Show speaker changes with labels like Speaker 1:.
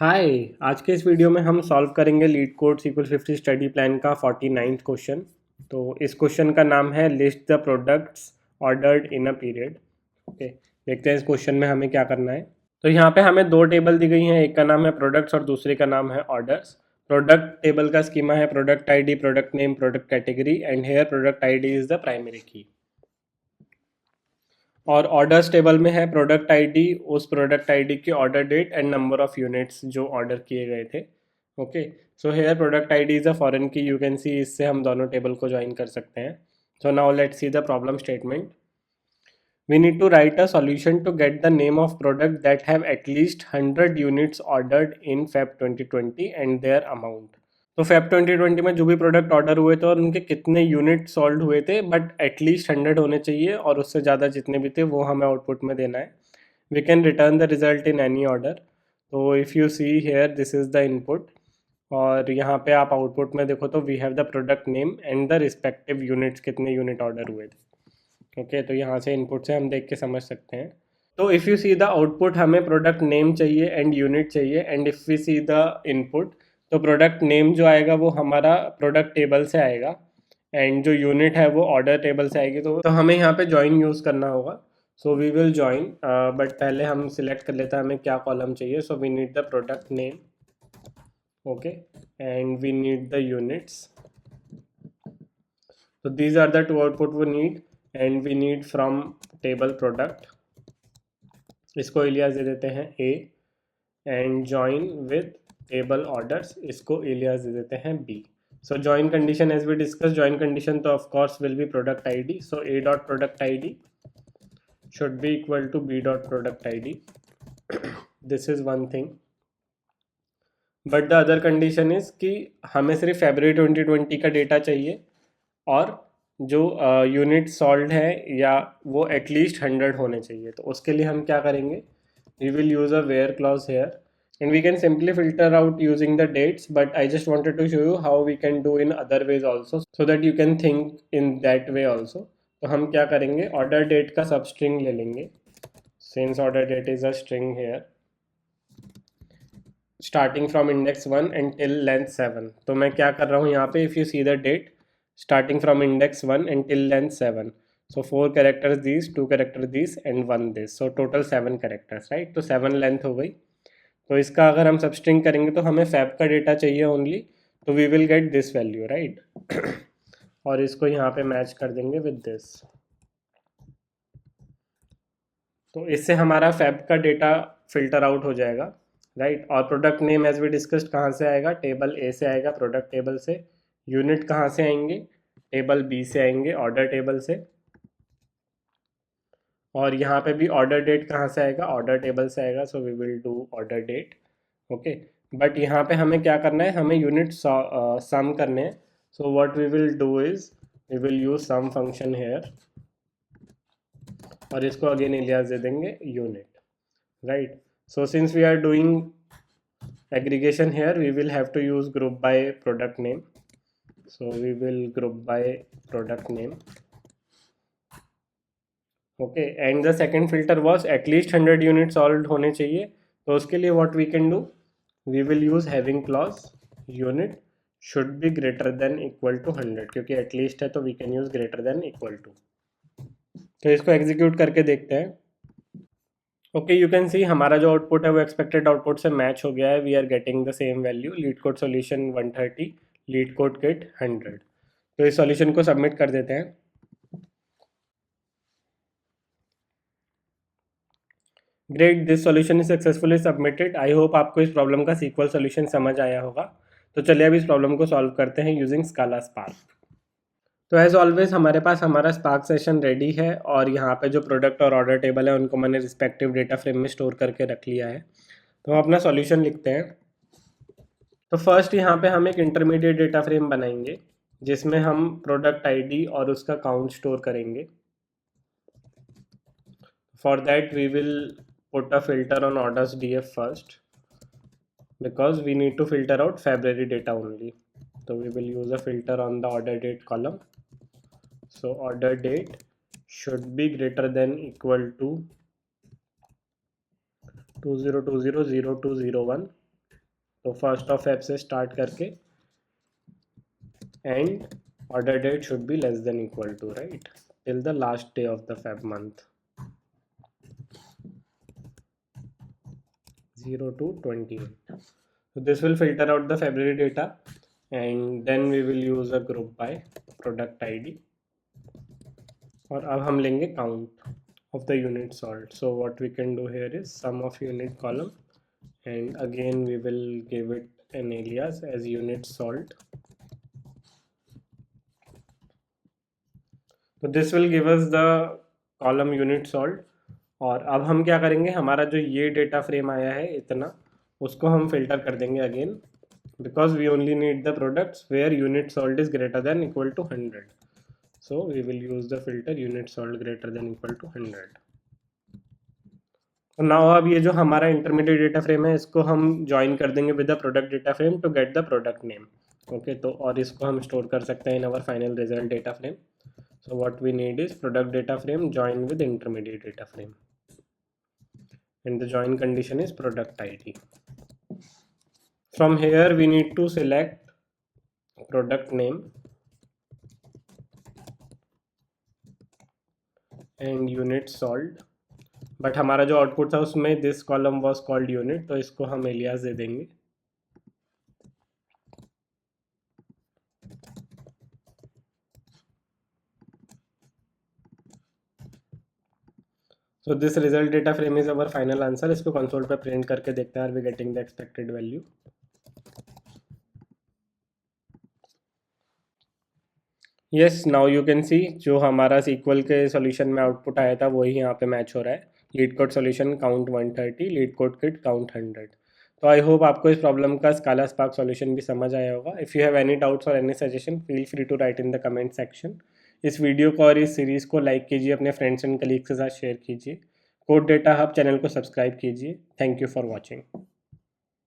Speaker 1: हाय। आज के इस वीडियो में हम सॉल्व करेंगे LeetCode SQL 50 study plan का 49th क्वेश्चन। तो इस क्वेश्चन का नाम है list the products ordered in a period. Okay, देखते हैं इस क्वेश्चन में हमें क्या करना है। तो यहाँ पे हमें दो टेबल दी गई हैं, एक का नाम है प्रोडक्ट्स और दूसरे का नाम है ऑर्डर्स। प्रोडक्ट टेबल का स्कीमा है product ID, product name, product category and here product ID is the primary key. और ऑर्डर्स टेबल में है प्रोडक्ट आईडी, उस प्रोडक्ट आईडी की order date and number of units जो ऑर्डर किए गए थे। Okay, so here product ID is a foreign key, you can see, इससे हम दोनों टेबल को ज्वाइन कर सकते हैं। So now let's see the problem statement. We need to write a solution to get the name of product that have at least 100 units ordered in Feb 2020 and their amount. तो Feb 2020 में जो भी product order हुए थे और उनके कितने unit sold हुए थे, बट एटलीस्ट 100 होने चाहिए और उससे ज़्यादा जितने भी थे वो हमें आउटपुट में देना है। We can return the result in any order. तो if you see here this is the input, और यहाँ पे आप आउटपुट में देखो तो we have the product name and the respective units, कितने यूनिट ऑर्डर हुए थे। ओके, तो यहाँ से इनपुट से हम देख के समझ सकते हैं। तो if you see the output, हमें प्रोडक्ट नेम चाहिए एंड यूनिट चाहिए, and if we see the input, तो प्रोडक्ट नेम जो आएगा वो हमारा प्रोडक्ट टेबल से आएगा एंड जो यूनिट है वो ऑर्डर टेबल से आएगी। तो हमें यहाँ पे जॉइन यूज़ करना होगा। So we will join, but पहले हम सिलेक्ट कर लेते हैं हमें क्या कॉलम चाहिए। So we need the product name, okay, and we need the units. So these are the two output we need, and we need from table product। इसको alias दे देते हैं A, and join with table orders, इसको alias दे देते हैं B। So join condition as we discussed, join condition तो of course will be product ID। So A dot product ID should be equal to B dot product ID। This is one thing, but the other condition is कि हमें सिर्फ February 2020 का data चाहिए और जो unit solved है या वो एटलीस्ट 100 होने चाहिए। तो उसके लिए हम क्या करेंगे, we will use a where clause here and we can simply filter out using the dates, but I just wanted to show you how we can do in other ways also so that you can think in that way also. तो हम क्या करेंगे, order date का सब string ले लेंगे, since order date is a string here starting from index 1 and till length 7। तो मैं क्या कर रहा हूँ यहाँ पे, if you see the date starting from index 1 until length 7, so 4 characters these, 2 characters these and 1 this, so total 7 characters, right? तो 7 length हो गई। तो इसका अगर हम सबस्ट्रिंग करेंगे तो हमें फैब का डेटा चाहिए ओनली, तो we will get this value, right? और इसको यहाँ पे मैच कर देंगे विद दिस। तो इससे हमारा फैब का डेटा फिल्टर आउट हो जाएगा, राइट? और product name as we discussed कहाँ से आएगा, टेबल ए से आएगा, प्रोडक्ट टेबल से। यूनिट कहाँ से आएंगे, टेबल बी से आएंगे, ऑर्डर टेबल से। और यहाँ पे भी ऑर्डर डेट कहाँ से आएगा, ऑर्डर टेबल से आएगा, so we will do order date. Okay, but यहाँ पे हमें क्या करना है, हमें यूनिट सम करने हैं। So what we will do is we will use sum function here, और इसको अगेन एलियास दे देंगे unit, right? So since we are doing aggregation here, we will have to use group by product name, so we will group by product name। Okay, and the second filter was at least 100 unit sold होने चाहिए। तो उसके लिए what we can do, we will use having clause unit should be greater than equal to 100, क्योंकि at least है तो we can use greater than equal to. तो इसको एग्जीक्यूट करके देखते हैं। ओके, यू कैन सी हमारा जो आउटपुट है वो एक्सपेक्टेड आउटपुट से मैच हो गया है। We are getting the same value, LeetCode solution 130, LeetCode kit 100। तो इस सॉल्यूशन को सबमिट कर देते हैं। Great, this solution is successfully submitted. I hope आपको इस प्रॉब्लम का सीक्वल सॉल्यूशन समझ आया होगा। तो चलिए अब इस प्रॉब्लम को सॉल्व करते हैं यूजिंग स्काला स्पार्क। तो एज ऑलवेज हमारे पास हमारा स्पार्क सेशन रेडी है, और यहाँ पे जो प्रोडक्ट और ऑर्डर टेबल है उनको मैंने रिस्पेक्टिव डेटा फ्रेम में स्टोर करके रख लिया है। तो हम अपना सॉल्यूशन लिखते हैं। तो फर्स्ट यहाँ पे हम एक इंटरमीडिएट डेटा फ्रेम बनाएंगे जिसमें हम प्रोडक्ट आईडी और उसका काउंट स्टोर करेंगे। For that we will put a filter on orders df first, because we need to filter out February data only. So we will use a filter on the order date column. So order date should be greater than equal to 20200201, तो 1st of Feb से start करके and order date should be less than equal to right till the last day of the Feb month 0 to 28. So this will filter out the February data and then we will use a group by product ID. और अब हम लेंगे count of the unit sold. So what we can do here is sum of unit column and again we will give it an alias as unit sold. So this will give us the column unit sold. और अब हम क्या करेंगे, हमारा जो ये data frame आया है इतना, उसको हम फिल्टर कर देंगे again, because we only need the products where unit sold is greater than equal to 100. So we will use the filter unit sold greater than equal to 100. तो नाउ अब ये जो हमारा इंटरमीडिएट डेटा फ्रेम है इसको हम join कर देंगे with the product data frame to get the product name. Okay, तो और इसको हम स्टोर कर सकते हैं in our final result data frame. So what we need is product data frame joined with intermediate data frame, and the join condition is product ID. From here we need to select product name and unit sold, but हमारा जो output था उसमें this column was called unit, तो इसको हम alias दे देंगे. So this result data frame is our final answer. इसको console पे print करके देखते हैं, are we getting the expected value? Yes, now you can see जो हमारा SQL के solution में output आया था वही यहाँ पे match हो रहा है. Leet code solution count 130, LeetCode kit count 100. तो आई होप आपको इस प्रॉब्लम का स्काला स्पार्क सॉल्यूशन भी समझ आया होगा. If you have any doubts और any suggestion feel free to write in the comment section. इस वीडियो को और इस सीरीज़ को लाइक कीजिए, अपने फ्रेंड्स एंड कलीग्स के साथ शेयर कीजिए. कोड डेटा हब चैनल को सब्सक्राइब कीजिए. Thank you for watching.